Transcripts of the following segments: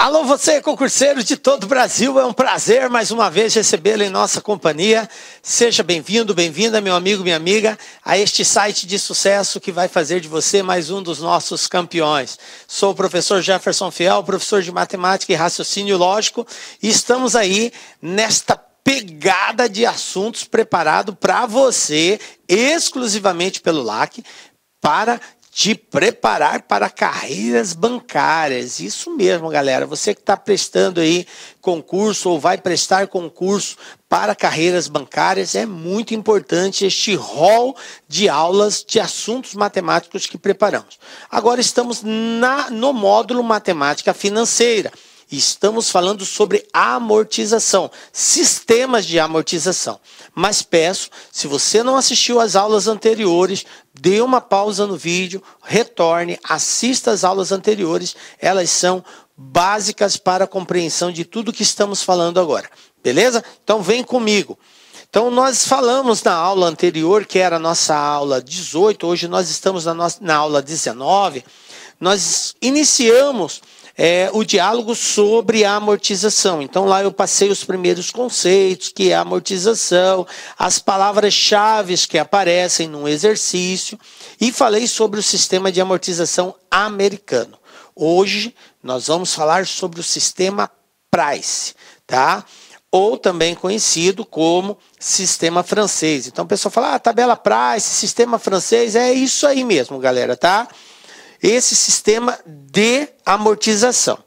Alô, você, concurseiro de todo o Brasil, é um prazer mais uma vez recebê-lo em nossa companhia. Seja bem-vindo, bem-vinda, meu amigo, minha amiga, a este site de sucesso que vai fazer de você mais um dos nossos campeões. Sou o professor Jefferson Fiel, professor de matemática e raciocínio lógico, e estamos aí nesta pegada de assuntos preparado para você, exclusivamente pelo LAC, para te preparar para carreiras bancárias. Isso mesmo, galera. Você que está prestando aí concurso ou vai prestar concurso para carreiras bancárias, é muito importante este rol de aulas de assuntos matemáticos que preparamos. Agora estamos no módulo Matemática Financeira. Estamos falando sobre amortização, sistemas de amortização. Mas peço, se você não assistiu às aulas anteriores, dê uma pausa no vídeo, retorne, assista às aulas anteriores. Elas são básicas para a compreensão de tudo que estamos falando agora. Beleza? Então vem comigo. Então nós falamos na aula anterior, que era a nossa aula 18, hoje nós estamos na aula 19. Nós iniciamos o diálogo sobre a amortização. Então lá eu passei os primeiros conceitos, que é a amortização, as palavras-chave que aparecem no exercício, e falei sobre o sistema de amortização americano. Hoje nós vamos falar sobre o sistema Price, tá? Ou também conhecido como sistema francês. Então o pessoal fala, tabela Price, sistema francês, é isso aí mesmo, galera, tá? Esse sistema de amortização.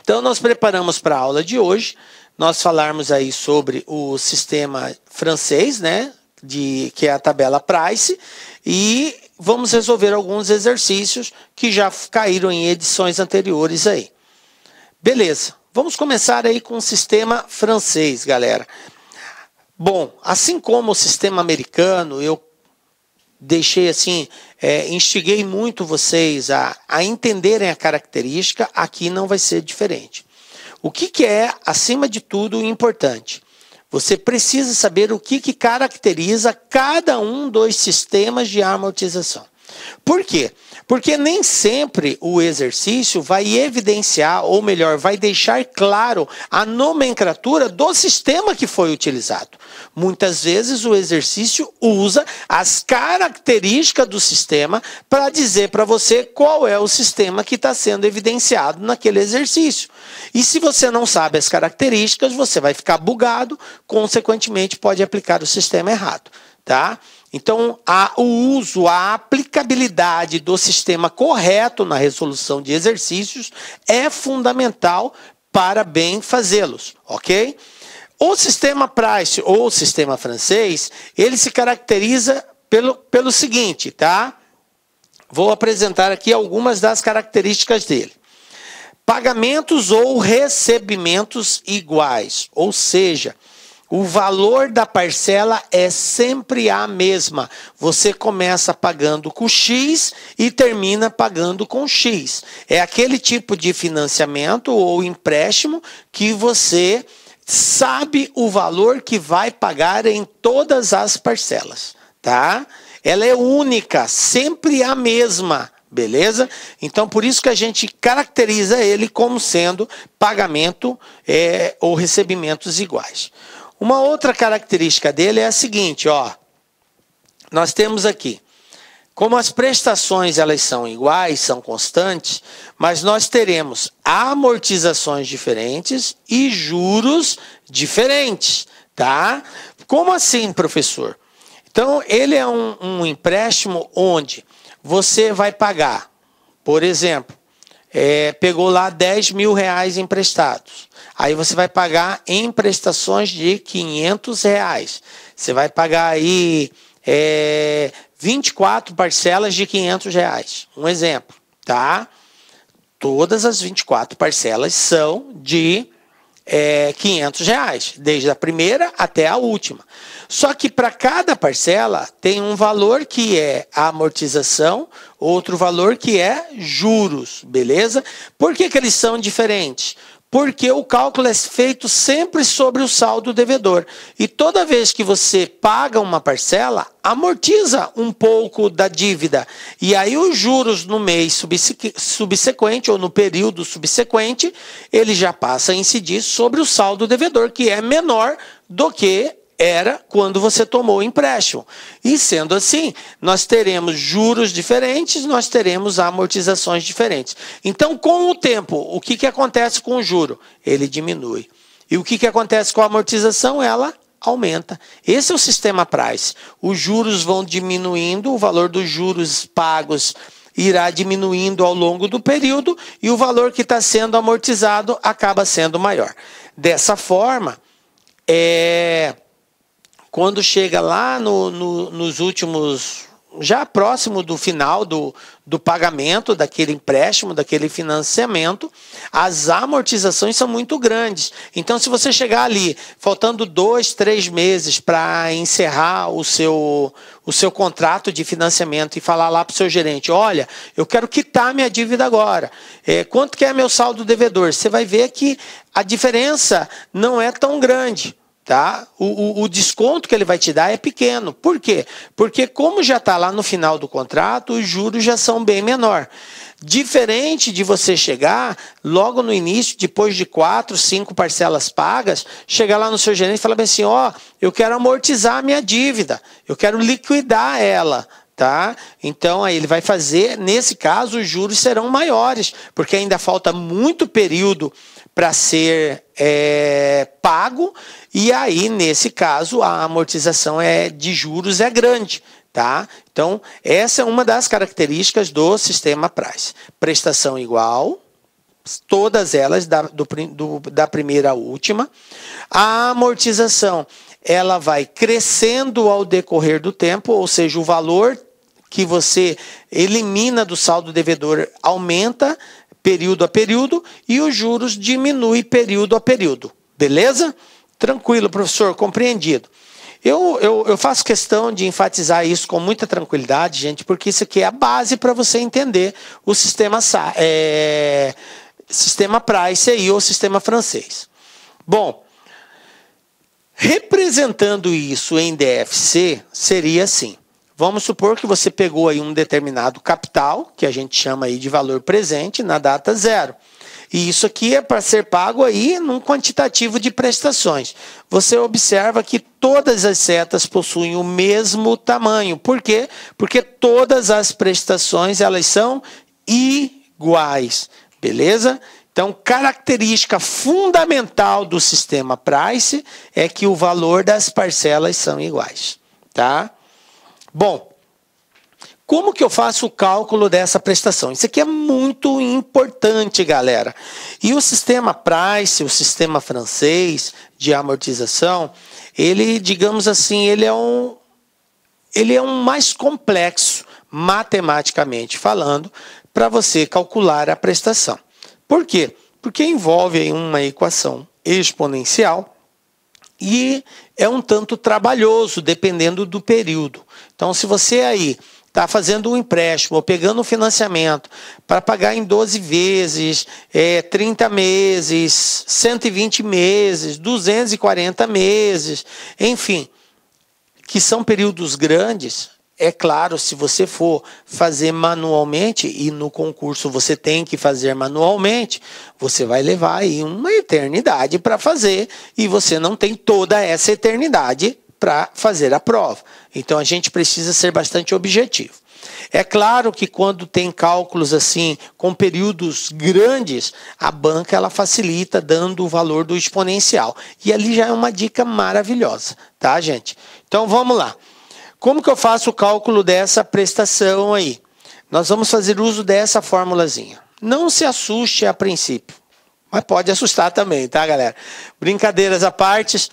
Então, nós preparamos para a aula de hoje, nós falarmos aí sobre o sistema francês, né, que é a tabela Price, e vamos resolver alguns exercícios que já caíram em edições anteriores aí. Beleza, vamos começar aí com o sistema francês, galera. Bom, assim como o sistema americano, eu deixei assim, instiguei muito vocês a entenderem a característica, aqui não vai ser diferente. O que é, acima de tudo, importante? Você precisa saber o que caracteriza cada um dos sistemas de amortização. Por quê? Porque nem sempre o exercício vai evidenciar, ou melhor, vai deixar claro a nomenclatura do sistema que foi utilizado. Muitas vezes o exercício usa as características do sistema para dizer para você qual é o sistema que está sendo evidenciado naquele exercício. E se você não sabe as características, você vai ficar bugado, consequentemente pode aplicar o sistema errado, tá? Então, a aplicabilidade do sistema correto na resolução de exercícios é fundamental para bem fazê-los, ok? O sistema Price ou sistema francês, ele se caracteriza pelo seguinte, tá? Vou apresentar aqui algumas das características dele. Pagamentos ou recebimentos iguais, ou seja, o valor da parcela é sempre a mesma. Você começa pagando com X e termina pagando com X. É aquele tipo de financiamento ou empréstimo que você sabe o valor que vai pagar em todas as parcelas, tá? Ela é única, sempre a mesma. Beleza? Então, por isso que a gente caracteriza ele como sendo pagamento ou recebimentos iguais. Uma outra característica dele é a seguinte, ó. Nós temos aqui, como as prestações elas são iguais, são constantes, mas nós teremos amortizações diferentes e juros diferentes, tá? Como assim, professor? Então, ele é um empréstimo onde você vai pagar, por exemplo, pegou lá 10 mil reais emprestados. Aí você vai pagar em prestações de 500 reais. Você vai pagar aí 24 parcelas de 500 reais. Um exemplo, tá? Todas as 24 parcelas são de 500 reais, desde a primeira até a última. Só que para cada parcela tem um valor que é a amortização, outro valor que é juros, beleza? Por que eles são diferentes? Porque o cálculo é feito sempre sobre o saldo devedor. E toda vez que você paga uma parcela, amortiza um pouco da dívida. E aí os juros no mês subsequente ou no período subsequente, ele já passa a incidir sobre o saldo devedor, que é menor do que era quando você tomou o empréstimo. E sendo assim, nós teremos juros diferentes, nós teremos amortizações diferentes. Então, com o tempo, o que acontece com o juro? Ele diminui. E o que acontece com a amortização? Ela aumenta. Esse é o sistema price. Os juros vão diminuindo, o valor dos juros pagos irá diminuindo ao longo do período e o valor que está sendo amortizado acaba sendo maior. Dessa forma, quando chega lá nos últimos, já próximo do final do pagamento daquele empréstimo, daquele financiamento, as amortizações são muito grandes. Então, se você chegar ali, faltando 2, 3 meses para encerrar o seu contrato de financiamento e falar lá para o seu gerente, olha, eu quero quitar minha dívida agora. Quanto que é meu saldo devedor? Você vai ver que a diferença não é tão grande. Tá? O desconto que ele vai te dar é pequeno. Por quê? Porque como já está lá no final do contrato, os juros já são bem menor. Diferente de você chegar logo no início, depois de 4, 5 parcelas pagas, chegar lá no seu gerente e falar bem assim, eu quero amortizar a minha dívida, eu quero liquidar ela. Tá? Então, aí ele vai fazer, nesse caso, os juros serão maiores, porque ainda falta muito período para ser pago, e aí, nesse caso, a amortização de juros é grande. Tá? Então, essa é uma das características do sistema price. Prestação igual, todas elas, da primeira à última. A amortização, ela vai crescendo ao decorrer do tempo, ou seja, o valor que você elimina do saldo devedor aumenta período a período e os juros diminuem período a período. Beleza? Tranquilo, professor, compreendido. Eu faço questão de enfatizar isso com muita tranquilidade, gente, porque isso aqui é a base para você entender o sistema price aí, ou sistema francês. Bom, representando isso em DFC, seria assim. Vamos supor que você pegou aí um determinado capital, que a gente chama aí de valor presente, na data zero. E isso aqui é para ser pago aí num quantitativo de prestações. Você observa que todas as setas possuem o mesmo tamanho. Por quê? Porque todas as prestações elas são iguais. Beleza? Então, característica fundamental do sistema price é que o valor das parcelas são iguais. Tá? Bom, como que eu faço o cálculo dessa prestação? Isso aqui é muito importante, galera. E o sistema price, o sistema francês de amortização, ele, digamos assim, ele é um mais complexo, matematicamente falando, para você calcular a prestação. Por quê? Porque envolve aí uma equação exponencial e é um tanto trabalhoso, dependendo do período. Então, se você aí está fazendo um empréstimo ou pegando um financiamento para pagar em 12 vezes, 30 meses, 120 meses, 240 meses, enfim, que são períodos grandes, é claro, se você for fazer manualmente, e no concurso você tem que fazer manualmente, você vai levar aí uma eternidade para fazer e você não tem toda essa eternidade para fazer a prova. Então, a gente precisa ser bastante objetivo. É claro que quando tem cálculos assim, com períodos grandes, a banca ela facilita dando o valor do exponencial. E ali já é uma dica maravilhosa, tá, gente? Então, vamos lá. Como que eu faço o cálculo dessa prestação aí? Nós vamos fazer uso dessa formulazinha. Não se assuste a princípio, mas pode assustar também, tá, galera? Brincadeiras à parte,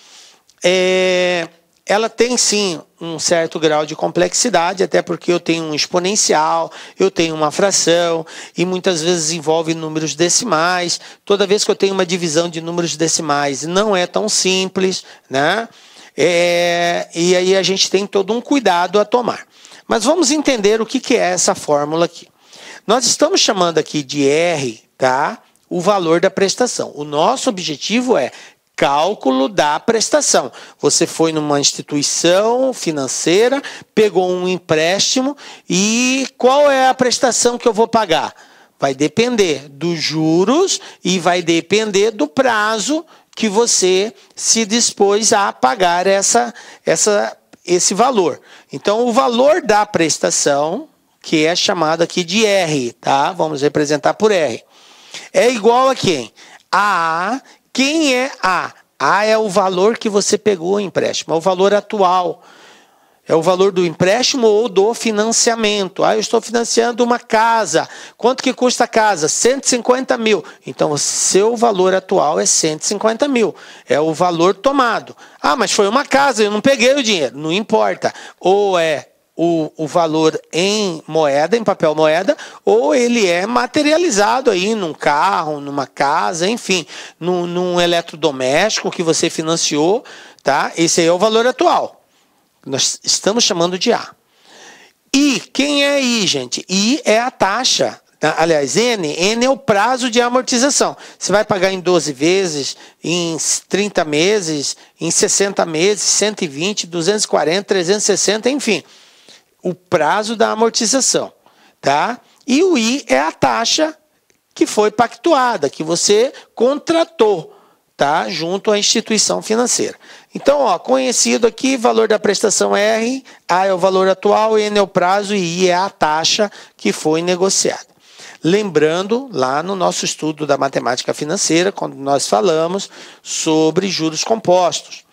ela tem sim um certo grau de complexidade, até porque eu tenho um exponencial, eu tenho uma fração, e muitas vezes envolve números decimais. Toda vez que eu tenho uma divisão de números decimais, não é tão simples, né? E aí a gente tem todo um cuidado a tomar. Mas vamos entender o que é essa fórmula aqui. Nós estamos chamando aqui de R, tá? o valor da prestação. O nosso objetivo é cálculo da prestação. Você foi numa instituição financeira, pegou um empréstimo e qual é a prestação que eu vou pagar? Vai depender dos juros e vai depender do prazo que você se dispôs a pagar esse valor. Então, o valor da prestação, que é chamado aqui de R, tá? Vamos representar por R. É igual a quem? A. Quem é A? A é o valor que você pegou o empréstimo, é o valor atual. É o valor do empréstimo ou do financiamento. Eu estou financiando uma casa. Quanto que custa a casa? 150 mil. Então, o seu valor atual é 150 mil. É o valor tomado. Mas foi uma casa, eu não peguei o dinheiro. Não importa. Ou é o valor em moeda, em papel moeda, ou ele é materializado aí num carro, numa casa, enfim, num eletrodoméstico que você financiou, tá? Esse aí é o valor atual. Nós estamos chamando de A. I, quem é I, gente? I é a taxa. Aliás, N é o prazo de amortização. Você vai pagar em 12 vezes, em 30 meses, em 60 meses, 120, 240, 360, enfim. O prazo da amortização, tá? E o I é a taxa que foi pactuada, que você contratou, tá? Junto à instituição financeira. Então, conhecido aqui, valor da prestação R, A é o valor atual, N é o prazo e I é a taxa que foi negociada. Lembrando, lá no nosso estudo da matemática financeira, quando nós falamos sobre juros compostos.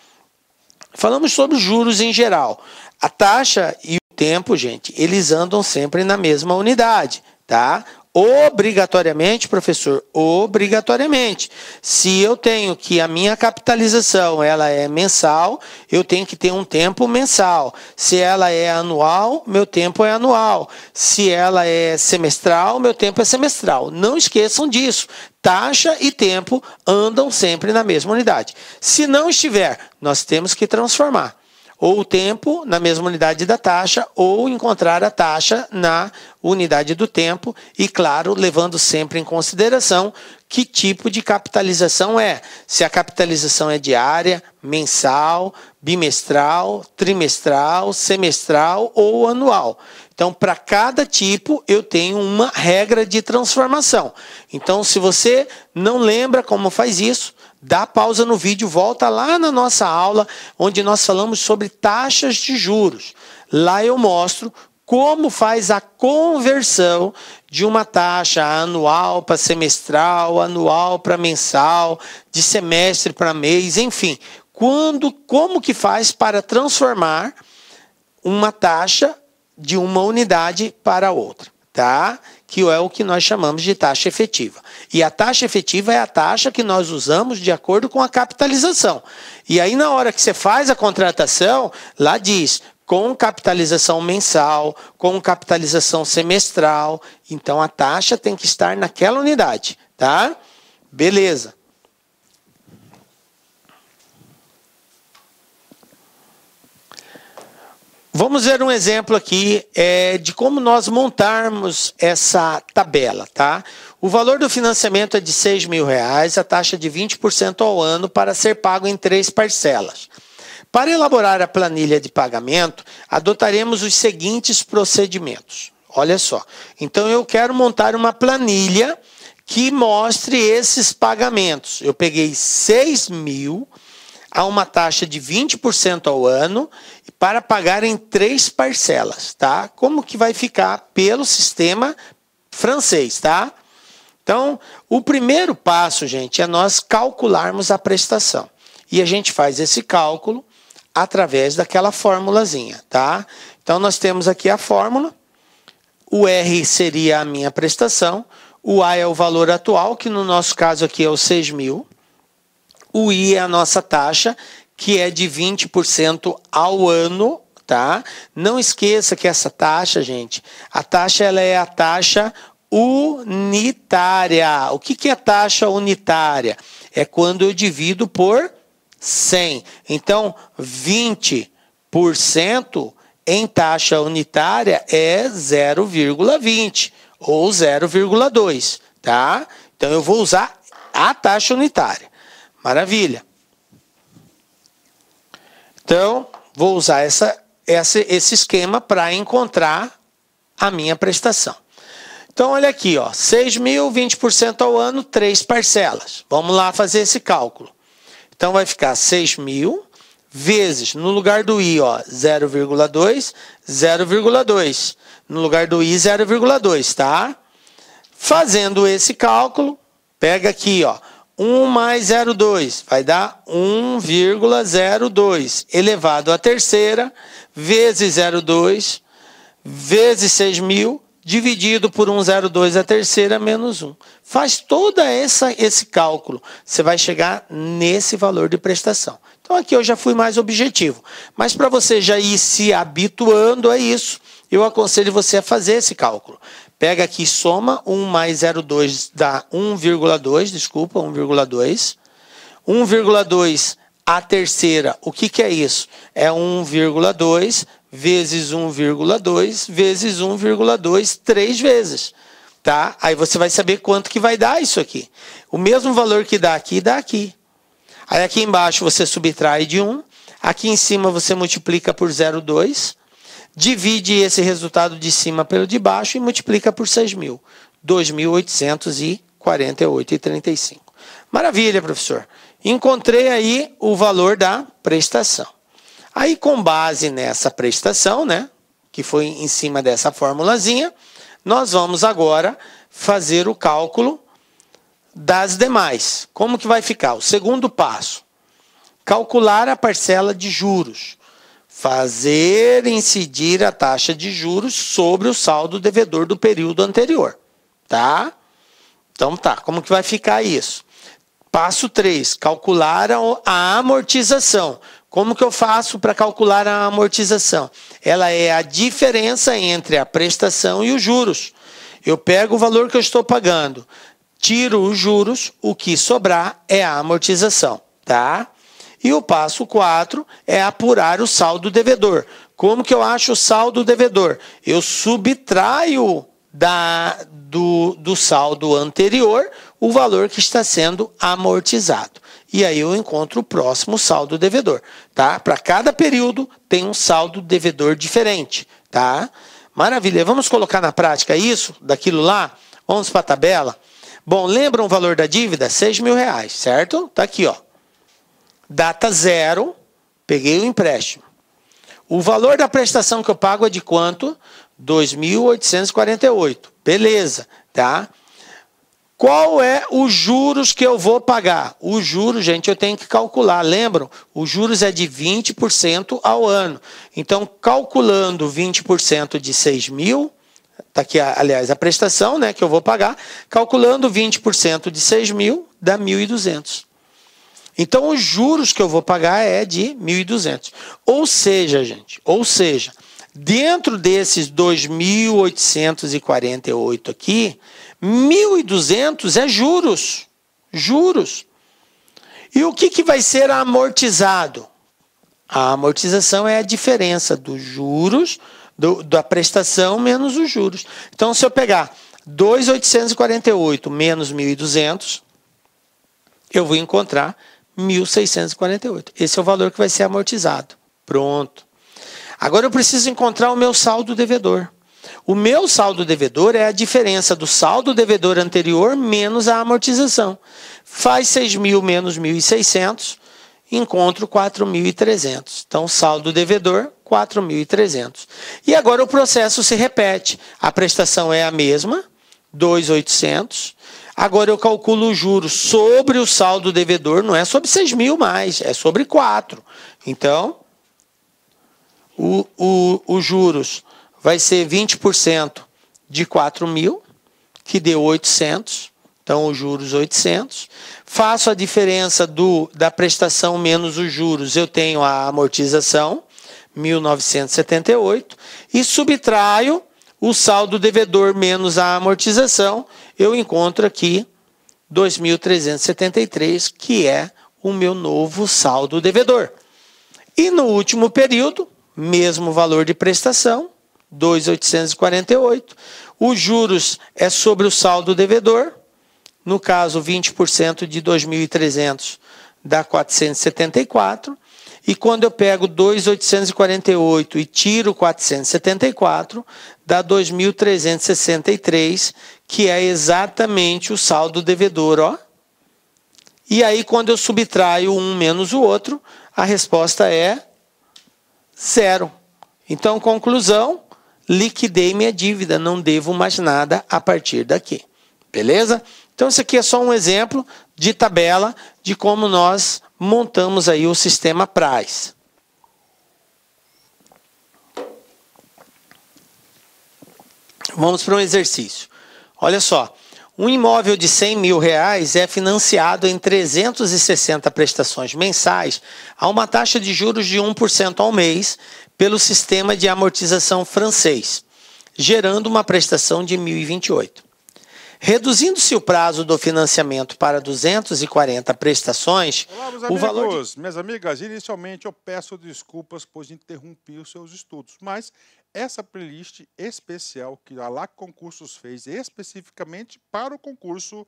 Falamos sobre juros em geral. A taxa e o tempo, gente, eles andam sempre na mesma unidade, tá? Obrigatoriamente, professor, obrigatoriamente. Se eu tenho que a minha capitalização ela é mensal, eu tenho que ter um tempo mensal. Se ela é anual, meu tempo é anual. Se ela é semestral, meu tempo é semestral. Não esqueçam disso. Taxa e tempo andam sempre na mesma unidade. Se não estiver, nós temos que transformar. Ou o tempo na mesma unidade da taxa, ou encontrar a taxa na unidade do tempo, e claro, levando sempre em consideração que tipo de capitalização é. Se a capitalização é diária, mensal, bimestral, trimestral, semestral ou anual. Então, para cada tipo, eu tenho uma regra de transformação. Então, se você não lembra como faz isso, dá pausa no vídeo, volta lá na nossa aula, onde nós falamos sobre taxas de juros. Lá eu mostro como faz a conversão de uma taxa anual para semestral, anual para mensal, de semestre para mês, enfim. Como que faz para transformar uma taxa de uma unidade para outra, tá? Que é o que nós chamamos de taxa efetiva. E a taxa efetiva é a taxa que nós usamos de acordo com a capitalização. E aí, na hora que você faz a contratação, lá diz, com capitalização mensal, com capitalização semestral. Então, a taxa tem que estar naquela unidade, tá? Beleza. Vamos ver um exemplo aqui de como nós montarmos essa tabela, tá? O valor do financiamento é de R$6.000, a taxa de 20% ao ano para ser pago em 3 parcelas. Para elaborar a planilha de pagamento, adotaremos os seguintes procedimentos. Olha só. Então, eu quero montar uma planilha que mostre esses pagamentos. Eu peguei 6.000 a uma taxa de 20% ao ano para pagar em 3 parcelas, tá? Como que vai ficar pelo sistema francês, tá? Então, o primeiro passo, gente, é nós calcularmos a prestação. E a gente faz esse cálculo através daquela formulazinha, tá? Então, nós temos aqui a fórmula. O R seria a minha prestação. O A é o valor atual, que no nosso caso aqui é o 6.000. O I é a nossa taxa, que é de 20% ao ano, tá? Não esqueça que essa taxa, gente, a taxa ela é a taxa unitária. O que é taxa unitária? É quando eu divido por 100. Então, 20% em taxa unitária é 0,20 ou 0,2, tá? Então, eu vou usar a taxa unitária. Maravilha. Então, vou usar esse esquema para encontrar a minha prestação. Então, olha aqui, ó, 6 mil, 20% ao ano, 3 parcelas. Vamos lá fazer esse cálculo. Então, vai ficar 6 mil vezes, no lugar do I, ó, 0,2, 0,2. No lugar do I, 0,2, tá? Fazendo esse cálculo, pega aqui, ó, 1 mais 0,2 vai dar 1,02 elevado à terceira vezes 0,2 vezes 6 mil dividido por 1,02 à terceira menos 1. Faz todo esse cálculo. Você vai chegar nesse valor de prestação. Então, aqui eu já fui mais objetivo. Mas para você já ir se habituando a isso, eu aconselho você a fazer esse cálculo. Pega aqui, soma 1 mais 0,2 dá 1,2, desculpa, 1,2. 1,2 à terceira, o que é isso? É 1,2 vezes 1,2 vezes 1,2, 3 vezes. Tá? Aí você vai saber quanto que vai dar isso aqui. O mesmo valor que dá aqui, dá aqui. Aí aqui embaixo você subtrai de 1. Aqui em cima você multiplica por 0,2. Divide esse resultado de cima pelo de baixo e multiplica por 6 mil. 2.848,35. Maravilha, professor. Encontrei aí o valor da prestação. Aí, com base nessa prestação, né, que foi em cima dessa formulazinha, nós vamos agora fazer o cálculo das demais. Como que vai ficar? O segundo passo. Calcular a parcela de juros. Fazer incidir a taxa de juros sobre o saldo devedor do período anterior. Tá? Então, tá. Como que vai ficar isso? Passo 3. Calcular a amortização. Como que eu faço para calcular a amortização? Ela é a diferença entre a prestação e os juros. Eu pego o valor que eu estou pagando, tiro os juros, o que sobrar é a amortização. Tá? E o passo 4 é apurar o saldo devedor. Como que eu acho o saldo devedor? Eu subtraio do saldo anterior o valor que está sendo amortizado. E aí eu encontro o próximo saldo devedor. Tá? Para cada período tem um saldo devedor diferente. Tá? Maravilha. Vamos colocar na prática isso, daquilo lá? Vamos para a tabela. Bom, lembram o valor da dívida? R$6.000, certo? Está aqui, ó. Data 0, peguei o empréstimo. O valor da prestação que eu pago é de quanto? 2.848. Beleza, tá? Qual é os juros que eu vou pagar? Os juros, gente, eu tenho que calcular. Lembram? Os juros é de 20% ao ano. Então, calculando 20% de 6.000, está aqui, aliás, a prestação, né, que eu vou pagar. Calculando 20% de 6.000, dá 1.200. Então, os juros que eu vou pagar é de 1.200. Ou seja, gente, dentro desses 2.848 aqui, 1.200 é juros. Juros. E o que vai ser amortizado? A amortização é a diferença dos juros, da prestação menos os juros. Então, se eu pegar 2.848 menos 1.200, eu vou encontrar 1.648. Esse é o valor que vai ser amortizado. Pronto. Agora eu preciso encontrar o meu saldo devedor. O meu saldo devedor é a diferença do saldo devedor anterior menos a amortização. Faz 6.000 menos 1.600, encontro 4.300. Então, saldo devedor, 4.300. E agora o processo se repete. A prestação é a mesma, 2.800. Agora eu calculo os juros sobre o saldo devedor, não é sobre 6.000 mais, é sobre 4. Então, os juros vai ser 20% de 4.000, que deu 800. Então, os juros 800. Faço a diferença da prestação menos os juros, eu tenho a amortização, 1.978. E subtraio o saldo devedor menos a amortização, eu encontro aqui 2.373, que é o meu novo saldo devedor. E no último período, mesmo valor de prestação, 2.848. Os juros é sobre o saldo devedor, No caso, 20% de 2.300 dá 474. E quando eu pego 2.848 e tiro 474, dá 2.363, que é exatamente o saldo devedor, ó. E aí, quando eu subtraio um menos o outro, a resposta é 0. Então, conclusão, liquidei minha dívida, não devo mais nada a partir daqui. Beleza? Então, isso aqui é só um exemplo de tabela de como nós montamos aí o sistema PRAS. Vamos para um exercício. Olha só, um imóvel de R$100 mil é financiado em 360 prestações mensais a uma taxa de juros de 1% ao mês pelo sistema de amortização francês, gerando uma prestação de 1.028. Reduzindo-se o prazo do financiamento para 240 prestações, olá, meus o valor amigos, minhas amigas, inicialmente eu peço desculpas por interromper os seus estudos, mas essa playlist especial que a LAC Concursos fez especificamente para o concurso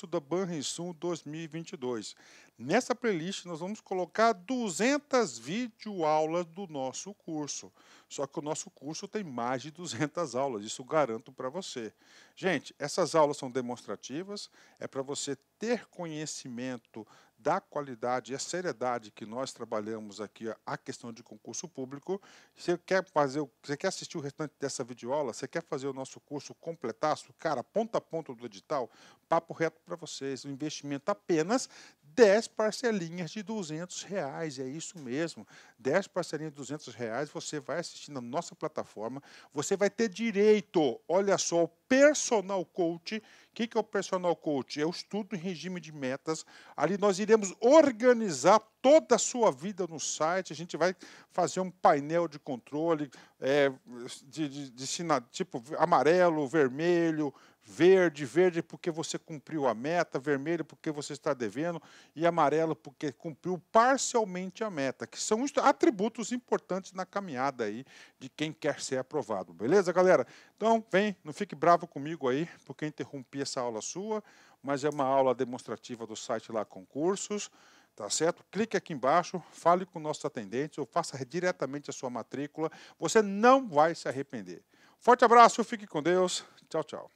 da Banrisul 2022. Nessa playlist nós vamos colocar 200 videoaulas do nosso curso. Só que o nosso curso tem mais de 200 aulas, isso garanto para você. Gente, essas aulas são demonstrativas, é para você ter conhecimento da qualidade e a seriedade que nós trabalhamos aqui, a questão de concurso público. Você quer assistir o restante dessa videoaula? Você quer fazer o nosso curso completaço? Cara, ponta a ponta do edital, papo reto para vocês, o investimento apenas 10 parcelinhas de R$200, é isso mesmo, 10 parcelinhas de R$200, você vai assistir na nossa plataforma, você vai ter direito, olha só, ao personal coach. O que é o personal coach? É o estudo em regime de metas, ali nós iremos organizar toda a sua vida no site, a gente vai fazer um painel de controle, tipo amarelo, vermelho, verde porque você cumpriu a meta, vermelho porque você está devendo e amarelo porque cumpriu parcialmente a meta, que são atributos importantes na caminhada aí de quem quer ser aprovado, beleza, galera? Então, vem, não fique bravo comigo aí, porque eu interrompi essa aula sua, mas é uma aula demonstrativa do site lá Concursos, tá certo? Clique aqui embaixo, fale com nossos atendentes ou faça diretamente a sua matrícula, você não vai se arrepender. Forte abraço, fique com Deus, tchau, tchau.